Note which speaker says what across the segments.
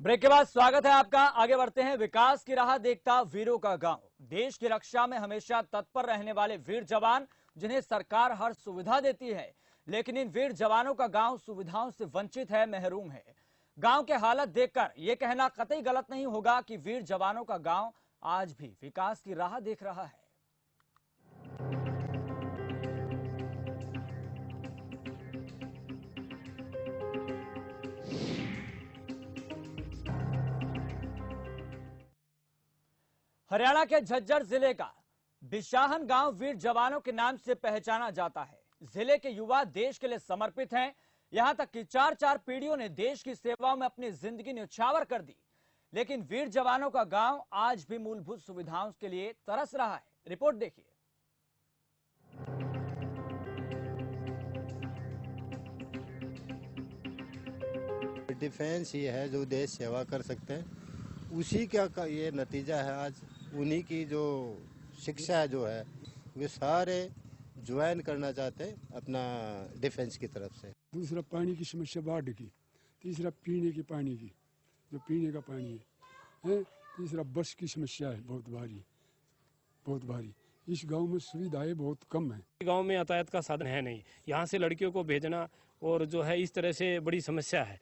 Speaker 1: Break के बाद स्वागत है आपका। आगे बढ़ते हैं। विकास की राह देखता वीरों का गांव। देश की रक्षा में हमेशा तत्पर रहने वाले वीर जवान, जिन्हें सरकार हर सुविधा देती है, लेकिन इन वीर जवानों का गांव सुविधाओं से वंचित है, महरूम है। गांव के हालत देखकर यह कहना कतई गलत नहीं होगा कि वीर जवानों का गांव आज भी विकास की राह देख रहा है। हरियाणा के झज्जर जिले का बिशाहन गांव वीर जवानों के नाम से पहचाना जाता है। जिले के युवा देश के लिए समर्पित हैं। यहां तक कि चार पीढ़ियों ने देश की सेवा में अपनी जिंदगी न्यौछावर कर दी, लेकिन वीर जवानों का गांव आज भी मूलभूत सुविधाओं के लिए तरस रहा है। रिपोर्ट देखिए।
Speaker 2: डिफेंस ये है जो देश सेवा कर सकते हैं, उसी का ये नतीजा है। आज उन्हीं की जो शिक्षा है जो है वे सारे ज्वाइन करना चाहते हैं अपना डिफेंस की तरफ से।
Speaker 3: दूसरा पानी की समस्या बाढ़ की, तीसरा पीने के पानी की, जो पीने का पानी है, तीसरा बस की समस्या है बहुत भारी। इस गांव में सुविधाएं बहुत कम है।
Speaker 4: गांव में यातायात का साधन है नहीं, यहाँ से लड़कियों को भेजना और जो है इस तरह से बड़ी समस्या है।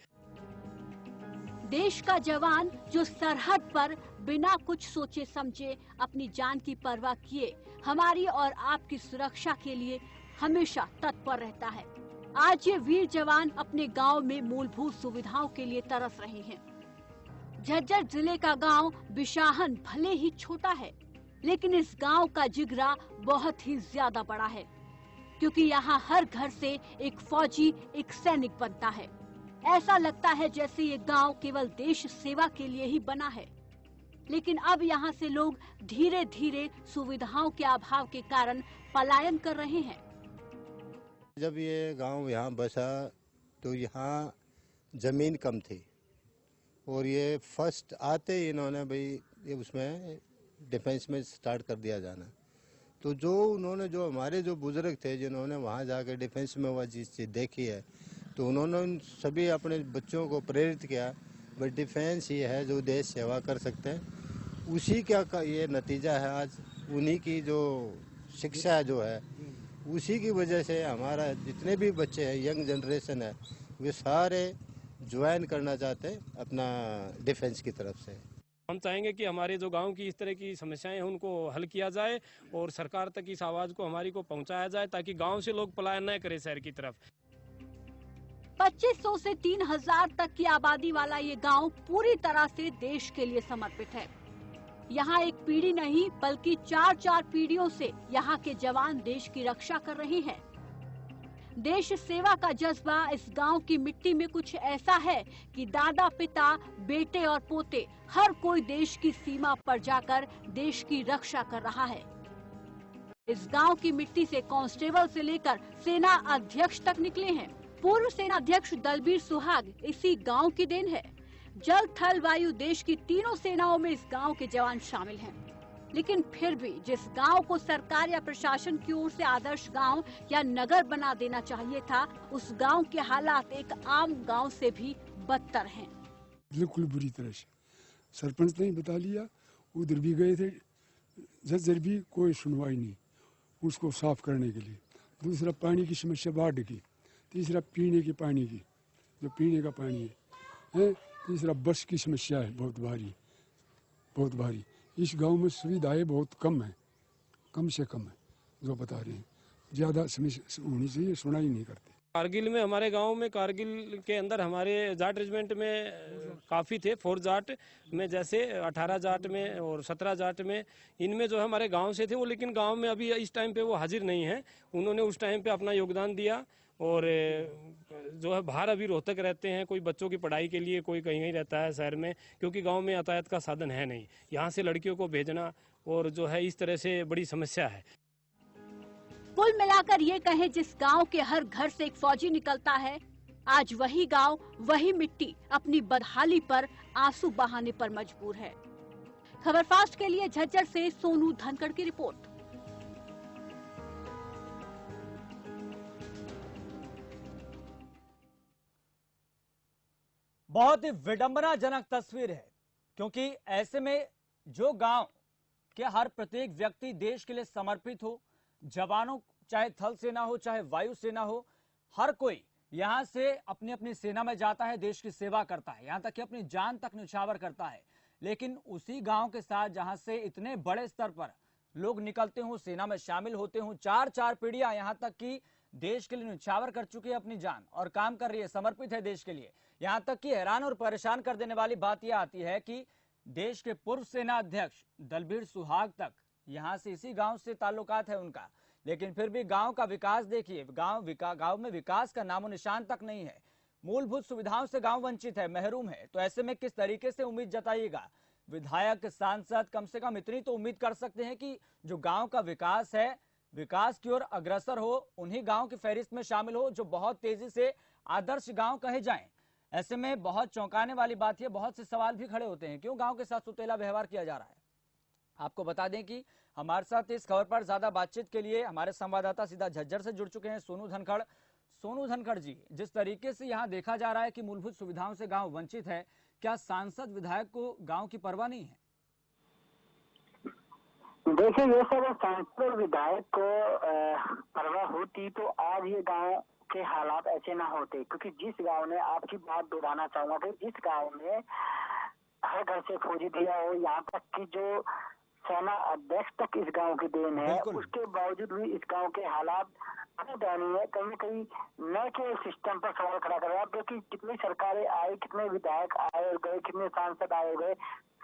Speaker 5: देश का जवान जो सरहद पर बिना कुछ सोचे समझे अपनी जान की परवाह किए हमारी और आपकी सुरक्षा के लिए हमेशा तत्पर रहता है। आज ये वीर जवान अपने गांव में मूलभूत सुविधाओं के लिए तरस रहे हैं। झज्जर जिले का गांव बिशाहन भले ही छोटा है, लेकिन इस गांव का जिगरा बहुत ही ज्यादा बड़ा है, क्योंकि यहाँ हर घर से एक फौजी, एक सैनिक बनता है। ऐसा लगता है जैसे ये गांव केवल देश सेवा के लिए ही बना है, लेकिन अब यहाँ से लोग धीरे धीरे सुविधाओं के अभाव के कारण पलायन कर रहे हैं।
Speaker 2: जब ये गांव यहाँ बसा तो यहाँ जमीन कम थी और ये फर्स्ट आते ही इन्होंने भाई ये उसमें डिफेंस में स्टार्ट कर दिया जाना। तो जो हमारे जो बुजुर्ग थे जिन्होंने वहाँ जाकर डिफेंस में वह चीज़ देखी है, तो उन्होंने उन सभी अपने बच्चों को प्रेरित किया, बट डिफेंस ये है जो देश सेवा कर सकते हैं, उसी का ये नतीजा है। आज उन्हीं की जो शिक्षा है जो है उसी की वजह से हमारा जितने भी बच्चे हैं, यंग जनरेशन है, वे सारे ज्वाइन करना चाहते हैं अपना डिफेंस की तरफ से।
Speaker 4: हम चाहेंगे कि हमारे जो गांव की इस तरह की समस्याएं हैं उनको हल किया जाए और सरकार तक इस आवाज को हमारी को पहुंचाया जाए, ताकि गांव से लोग पलायन न करें शहर की तरफ।
Speaker 5: 2500 से 3000 तक की आबादी वाला ये गांव पूरी तरह से देश के लिए समर्पित है। यहाँ एक पीढ़ी नहीं बल्कि चार पीढ़ियों से यहाँ के जवान देश की रक्षा कर रहे हैं। देश सेवा का जज्बा इस गांव की मिट्टी में कुछ ऐसा है कि दादा, पिता, बेटे और पोते हर कोई देश की सीमा पर जाकर देश की रक्षा कर रहा है। इस गांव की मिट्टी से कांस्टेबल से लेकर सेना अध्यक्ष तक निकले हैं। पूर्व सेना अध्यक्ष दलबीर सुहाग इसी गांव की देन है। जल, थल, वायु देश की तीनों सेनाओं में इस गांव के जवान शामिल हैं। लेकिन फिर भी जिस गांव को सरकार या प्रशासन की ओर से आदर्श गांव या नगर बना देना चाहिए था, उस गांव के हालात एक आम गांव से भी बदतर हैं।
Speaker 3: बिल्कुल बुरी तरह से सरपंच ने बता लिया, उधर भी गए थे, झज्जर भी कोई सुनवाई नहीं उसको साफ करने के लिए। दूसरा पानी की समस्या बाढ़ की, तीसरा पीने के पानी की, जो पीने का पानी है, तीसरा बस की समस्या है बहुत भारी। इस गांव में सुविधाएं बहुत कम है, कम से कम है जो बता रहे हैं। ज़्यादा समस्या होनी चाहिए, सुना ही नहीं करते।
Speaker 4: कारगिल में हमारे गांव में, कारगिल के अंदर हमारे जाट रेजिमेंट में काफ़ी थे। 4 जाट में जैसे 18 जाट में और 17 जाट में, इनमें जो है हमारे गांव से थे वो, लेकिन गांव में अभी इस टाइम पे वो हाजिर नहीं है। उन्होंने उस टाइम पे अपना योगदान दिया और जो है बाहर अभी रोहतक रहते हैं, कोई बच्चों की पढ़ाई के लिए, कोई कहीं रहता है शहर में, क्योंकि गांव में यातायात का साधन है नहीं। यहाँ से लड़कियों को भेजना और जो है इस तरह से बड़ी समस्या है।
Speaker 5: कुल मिलाकर ये कहें, जिस गांव के हर घर से एक फौजी निकलता है, आज वही गांव, वही मिट्टी अपनी बदहाली पर आंसू बहाने पर मजबूर है। खबर फास्ट के लिए झज्जर से सोनू धनखड़ की रिपोर्ट।
Speaker 1: बहुत ही विडंबनाजनक तस्वीर है, क्योंकि ऐसे में जो गांव के हर प्रत्येक व्यक्ति देश के लिए समर्पित हो, जवानों चाहे थल सेना हो चाहे वायु सेना हो, हर कोई यहां से अपनी अपनी सेना में जाता है, देश की सेवा करता है, यहां तक कि अपनी जान तक न्यौछावर करता है। लेकिन उसी गांव के साथ जहां से इतने बड़े स्तर पर लोग निकलते हों, सेना में शामिल होते हों, चार चार पीढ़ियां यहां तक कि देश के लिए न्यौछावर कर चुकी है अपनी जान और काम कर रही है, समर्पित है देश के लिए। यहां तक कि हैरान और परेशान कर देने वाली बात यह आती है कि देश के पूर्व सेना अध्यक्ष दलबीर सुहाग तक यहां से इसी गांव से ताल्लुकात है उनका, लेकिन फिर भी गांव का विकास देखिए, गांव में विकास का नामो निशान तक नहीं है। मूलभूत सुविधाओं से गांव वंचित है, महरूम है। तो ऐसे में किस तरीके से उम्मीद जताइएगा? विधायक, सांसद कम से कम इतनी तो उम्मीद कर सकते हैं कि जो गांव का विकास है, विकास की ओर अग्रसर हो, उन्हीं गांव की फहरिस्त में शामिल हो जो बहुत तेजी से आदर्श गांव कहे जाएं। ऐसे में बहुत चौंकाने वाली बात है, बहुत से सवाल भी खड़े होते हैं, क्यों गांव के साथ सुतेला व्यवहार किया जा रहा है। आपको बता दें कि हमारे साथ इस खबर पर ज्यादा बातचीत के लिए हमारे संवाददाता सीधा झज्जर से जुड़ चुके हैं सोनू धनखड़। सोनू धनखड़ जी, जिस तरीके से यहाँ देखा जा रहा है कि मूलभूत सुविधाओं से गांव वंचित है, क्या सांसद विधायक को गांव की परवाह नहीं है?
Speaker 6: देखिए, ये सब सांसद विधायक को परवाह होती तो आज ये गांव के हालात ऐसे ना होते, क्योंकि जिस गांव ने, आपकी बात दोहराना चाहूंगा कि जिस गांव ने हर घर से फौजी दिया हो, यहाँ तक कि जो सेना अध्यक्ष तक इस गांव की देन है, उसके बावजूद भी इस गांव के हालात दयनीय है। कहीं न कहीं न केवल सिस्टम पर सवाल खड़ा कर रहा है, बल्कि कितनी सरकारें आई, कितने विधायक आए और गए, कितने सांसद आए और गए,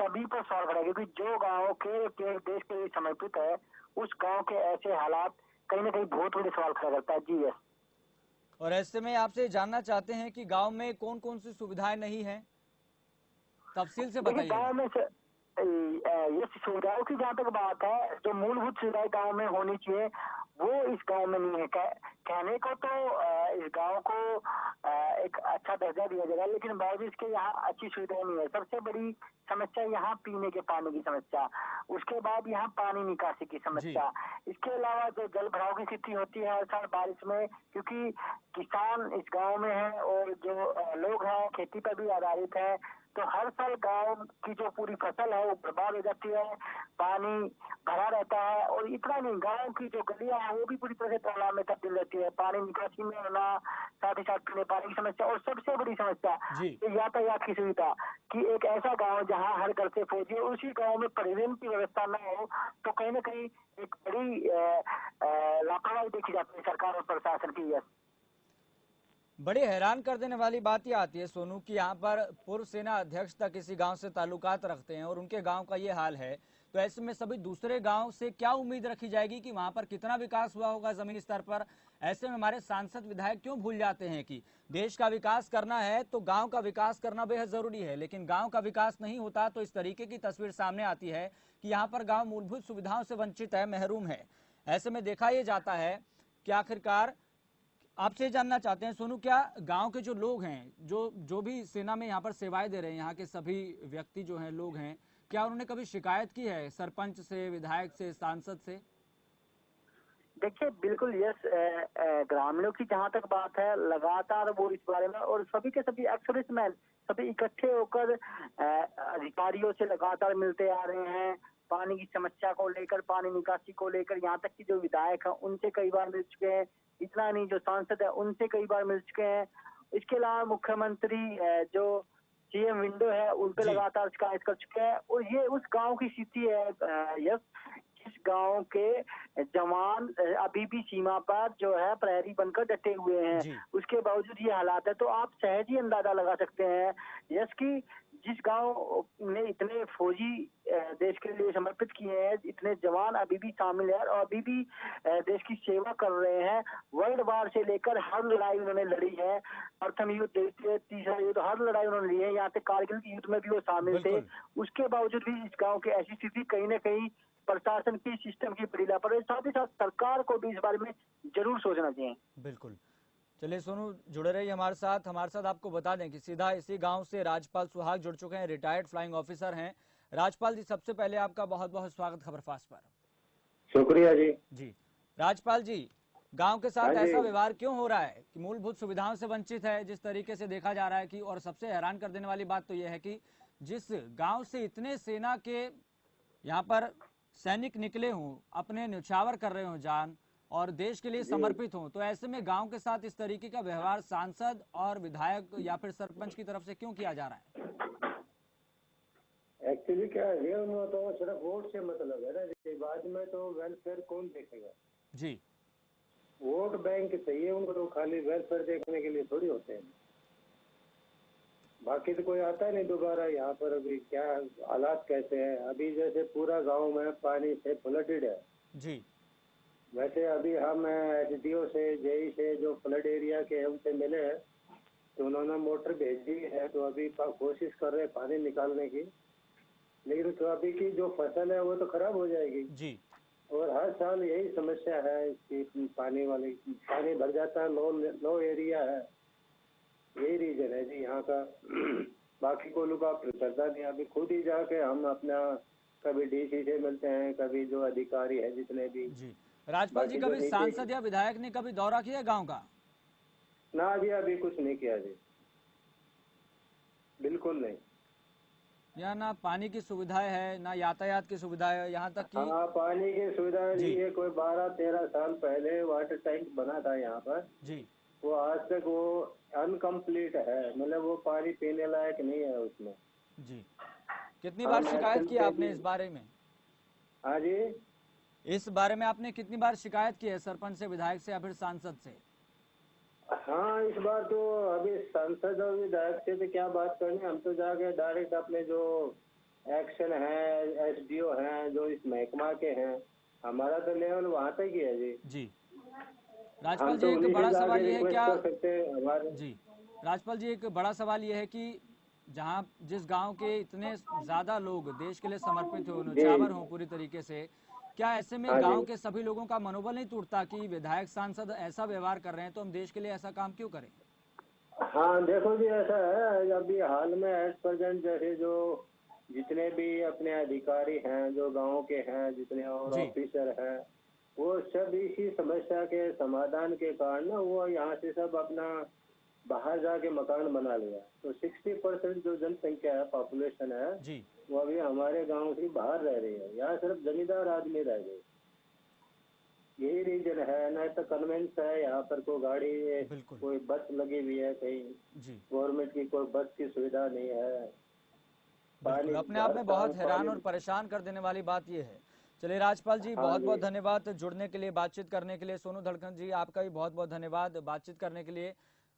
Speaker 6: सभी पर सवाल खड़ा है। क्योंकि जो गांव के देश के लिए समर्पित है, उस गांव के ऐसे हालात कहीं न कहीं बहुत बड़े सवाल खड़ा करता है। जी यस।
Speaker 1: और ऐसे में आपसे जानना चाहते हैं कि गांव में कौन कौन सी सुविधाएं नहीं है, तफसील से बताइए।
Speaker 6: गाँव में ये सुविधाओं की जहाँ तक बात है, जो मूलभूत सुविधाएं गांव में होनी चाहिए वो इस गांव में नहीं है। कहने को तो इस गांव को एक अच्छा दर्जा दिया जाएगा, लेकिन बावजूद इसके यहाँ अच्छी सुविधाएं नहीं है। सबसे बड़ी समस्या यहाँ पीने के पानी की समस्या, उसके बाद यहाँ पानी निकासी की समस्या, इसके अलावा जो जल भराव की स्थिति होती है हर साल बारिश में, क्योंकि किसान इस गांव में है और जो लोग हैं खेती पर भी आधारित है, तो हर साल गांव की जो पूरी फसल है वो बर्बाद हो जाती है, पानी भरा रहता है। और इतना नहीं, गांव की जो गलियां हैं वो भी पूरी तरह से तालाब में तब्दील रहती है, पानी निकासी में होना, साथ ही साथ पीने पानी की समस्या, और सबसे बड़ी समस्या यातायात की सुविधा, कि एक ऐसा गांव जहां हर घर से फौजी है, उसी गांव में परिवहन की व्यवस्था न हो तो कहीं न कहीं एक बड़ी लापरवाही देखी जाती है सरकार और प्रशासन की।
Speaker 1: बड़ी हैरान कर देने वाली बात यह आती है सोनू कि यहाँ पर पूर्व सेना अध्यक्ष तक इसी गांव से ताल्लुकात रखते हैं और उनके गांव का ये हाल है, तो ऐसे में सभी दूसरे गांव से क्या उम्मीद रखी जाएगी कि वहां पर कितना विकास हुआ होगा जमीनी स्तर पर। ऐसे में हमारे सांसद विधायक क्यों भूल जाते हैं कि देश का विकास करना है तो गांव का विकास करना बेहद जरूरी है, लेकिन गांव का विकास नहीं होता तो इस तरीके की तस्वीर सामने आती है कि यहाँ पर गाँव मूलभूत सुविधाओं से वंचित है, महरूम है। ऐसे में देखा यह जाता है कि आखिरकार आपसे जानना चाहते हैं सोनू, क्या गांव के जो लोग हैं, जो भी सेना में यहाँ पर सेवाएं दे रहे हैं, यहाँ के सभी व्यक्ति जो हैं, लोग हैं, क्या उन्होंने कभी शिकायत की है सरपंच से, विधायक से, सांसद से?
Speaker 6: देखिए, बिल्कुल यस, ग्रामीणों की जहाँ तक बात है, लगातार वो इस बारे में, और सभी के सभी एक्स-सर्विसमैन सभी इकट्ठे होकर अधिकारियों से लगातार मिलते आ रहे हैं। पानी की समस्या को लेकर, पानी निकासी को लेकर, यहाँ तक कि जो विधायक हैं उनसे कई बार मिल चुके हैं। इतना नहीं, जो सांसद है उनसे कई बार मिल चुके हैं। इसके अलावा मुख्यमंत्री जो सीएम विंडो है उन पे लगातार शिकायत कर चुके हैं। और ये उस गांव की स्थिति है यस, इस गांव के जवान अभी भी सीमा पर जो है प्रहरी बनकर डटे हुए हैं, उसके बावजूद ये हालात है। तो आप सहज ही अंदाजा लगा सकते हैं यस कि जिस गांव ने इतने फौजी देश के लिए समर्पित किए हैं, इतने जवान अभी भी शामिल है और अभी भी देश की सेवा कर रहे हैं। वर्ल्ड वार से लेकर हर लड़ाई उन्होंने लड़ी है, प्रथम युद्ध, तीसरा युद्ध, हर लड़ाई उन्होंने ली है। यहाँ पे कारगिल के युद्ध में भी वो शामिल थे। उसके बावजूद भी इस गाँव की ऐसी स्थिति, कहीं न कहीं प्रशासन की, सिस्टम की बड़ी लापरवाही, साथ ही साथ सरकार को भी इस बारे में जरूर सोचना चाहिए।
Speaker 1: बिल्कुल। चलिए सोनू, जुड़े रहिए हमारे साथ आपको बता दें कि सीधा इसी गांव से राजपाल सुहाग जुड़ चुके हैं, रिटायर्ड फ्लाइंग ऑफिसर हैं। राजपाल जी, सबसे पहले आपका बहुत बहुत स्वागत खबरफास्ट पर।
Speaker 6: शुक्रिया जी।
Speaker 1: राजपाल जी, गांव के साथ
Speaker 7: हाँ जी।
Speaker 1: ऐसा व्यवहार क्यों हो रहा है कि मूलभूत सुविधाओं से वंचित है जिस तरीके से देखा जा रहा है कि, और सबसे हैरान कर देने वाली बात तो यह है कि जिस गांव से इतने सेना के यहाँ पर सैनिक निकले हों, अपने न्यौछावर कर रहे हों जान और देश के लिए समर्पित हों, तो ऐसे में गांव के साथ इस तरीके का व्यवहार सांसद और विधायक या फिर सरपंच की तरफ से क्यों किया जा रहा है?
Speaker 7: एक्चुअली क्या है, उनको तो सिर्फ वोट से मतलब है ना जी, बाद में तो वेलफेयर कौन देखेगा?
Speaker 1: जी,
Speaker 7: वोट बैंक चाहिए उनको, तो खाली वेलफेयर देखने के लिए थोड़ी होते हैं। बाकी तो कोई आता नहीं दोबारा यहाँ पर। अभी क्या हालात कैसे हैं, अभी जैसे पूरा गांव में पानी से फ्लडेड है
Speaker 1: जी,
Speaker 7: वैसे अभी हम एसडीओ से, जेई से, जो फ्लड एरिया के हैं उनसे मिले हैं, तो उन्होंने मोटर भेजी है, तो अभी कोशिश कर रहे हैं पानी निकालने की। लेकिन तो अभी की जो फसल है वो तो खराब हो जाएगी
Speaker 1: जी,
Speaker 7: और हर साल यही समस्या है इसकी, पानी वाली, पानी भर जाता है, लो एरिया है, यही रीजन है जी यहाँ का। बाकी को लोग आप करता नहीं, अभी खुद ही जाके हम अपना कभी डीसी से मिलते हैं, कभी जो अधिकारी है जितने भी।
Speaker 1: जी। राजपाल जी, कभी सांसद या विधायक ने कभी दौरा किया गांव का?
Speaker 7: ना जी, अभी कुछ नहीं किया जी, बिल्कुल नहीं।
Speaker 1: यहाँ ना पानी की सुविधाएं है, ना यातायात की सुविधा है, यहाँ तक कि
Speaker 7: हाँ, पानी की सुविधा
Speaker 1: जी।
Speaker 7: ये कोई 12-13 साल पहले वाटर टैंक बना था यहाँ पर,
Speaker 1: जी,
Speaker 7: वो आज तक वो अनकम्प्लीट है, मतलब वो पानी पीने लायक नहीं है उसमें।
Speaker 1: जी। कितनी बार शिकायत की आपने इस बारे में?
Speaker 7: हाँ जी,
Speaker 1: इस बारे में आपने कितनी बार शिकायत की है सरपंच से, विधायक से या फिर सांसद से?
Speaker 7: हाँ, इस बार तो अभी सांसद और विधायक से तो क्या बात करनी, हम तो जाके डायरेक्ट अपने जो एक्शन है, एसडीओ हैं जो इस महकमा के हैं, हमारा तो लेवल वहाँ तक ही है जी।
Speaker 1: जी। राजपाल
Speaker 7: हम
Speaker 1: जी,
Speaker 7: तो
Speaker 1: एक
Speaker 7: उन्हीं
Speaker 1: बड़ा
Speaker 7: से
Speaker 1: सवाल
Speaker 7: जाके
Speaker 1: ये है
Speaker 7: रिक्वेस्ट
Speaker 1: क्या?
Speaker 7: कर सकते हैं हमारे।
Speaker 1: जी, राजपाल जी, एक बड़ा सवाल ये है कि जहाँ जिस गांव के इतने ज्यादा लोग देश के लिए समर्पित हो, न्यौछावर हो पूरी तरीके से, क्या ऐसे में
Speaker 7: हाँ
Speaker 1: गांव
Speaker 7: जी।
Speaker 1: के सभी लोगों का मनोबल नहीं टूटता कि विधायक सांसद ऐसा व्यवहार कर रहे हैं तो हम देश के लिए ऐसा काम क्यों करें?
Speaker 7: हाँ देखो जी, ऐसा है अभी हाल में एट प्रेजेंट जैसे जो जितने भी अपने अधिकारी हैं जो गांव के हैं, जितने और
Speaker 1: जी।
Speaker 7: ऑफिसर हैं, वो सब इसी समस्या के समाधान के कारण ना वो यहाँ से सब अपना बाहर जाके मकान बना लिया। तो 60% जो जनसंख्या है, पॉपुलेशन है,
Speaker 1: जी,
Speaker 7: वो अभी हमारे गांव से बाहर रह रही है। यहाँ सिर्फ जमींदार आदमी रह गए, यही रीजन है। न तो कन्वेंस है यहाँ पर, कोई गाड़ी,
Speaker 1: बिल्कुल।
Speaker 7: कोई बस लगी हुई है कहीं,
Speaker 1: जी,
Speaker 7: गवर्नमेंट की कोई बस की सुविधा नहीं है।
Speaker 1: बिल्कुल। अपने आप में बहुत हैरान और परेशान कर देने वाली बात यह है। चलिए राजपाल जी,
Speaker 7: हाँ
Speaker 1: बहुत बहुत
Speaker 7: जी।
Speaker 1: धन्यवाद जुड़ने के लिए, बातचीत करने के लिए। सोनू धड़कन जी, आपका भी बहुत बहुत धन्यवाद बातचीत करने के लिए,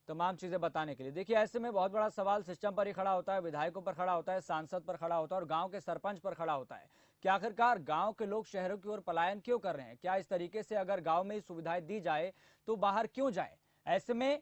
Speaker 1: तमाम चीजें बताने के लिए। देखिए, ऐसे में बहुत बड़ा सवाल सिस्टम पर ही खड़ा होता है, विधायकों पर खड़ा होता है, सांसद पर खड़ा होता है और गांव के सरपंच पर खड़ा होता है कि आखिरकार गांव के लोग शहरों की ओर पलायन क्यों कर रहे हैं? क्या इस तरीके से अगर गांव में सुविधाएं दी जाए तो बाहर क्यों जाए? ऐसे में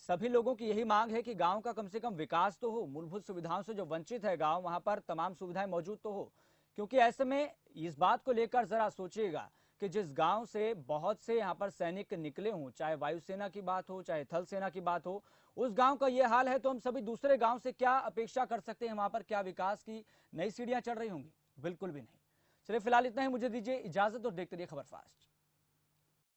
Speaker 1: सभी लोगों की यही मांग है कि गांव का कम से कम विकास तो हो, मूलभूत सुविधाओं से जो वंचित है गांव, वहां पर तमाम सुविधाएं मौजूद तो हो। क्योंकि ऐसे में इस बात को लेकर जरा सोचिएगा कि जिस गांव से बहुत से यहाँ पर सैनिक निकले हों, चाहे वायुसेना की बात हो, चाहे थल सेना की बात हो, उस गांव का ये हाल है, तो हम सभी दूसरे गांव से क्या अपेक्षा कर सकते हैं? वहां पर क्या विकास की नई सीढ़ियां चढ़ रही होंगी? बिल्कुल भी नहीं। चलिए फिलहाल इतना ही, मुझे दीजिए इजाजत और देखते रहिए खबर फास्ट।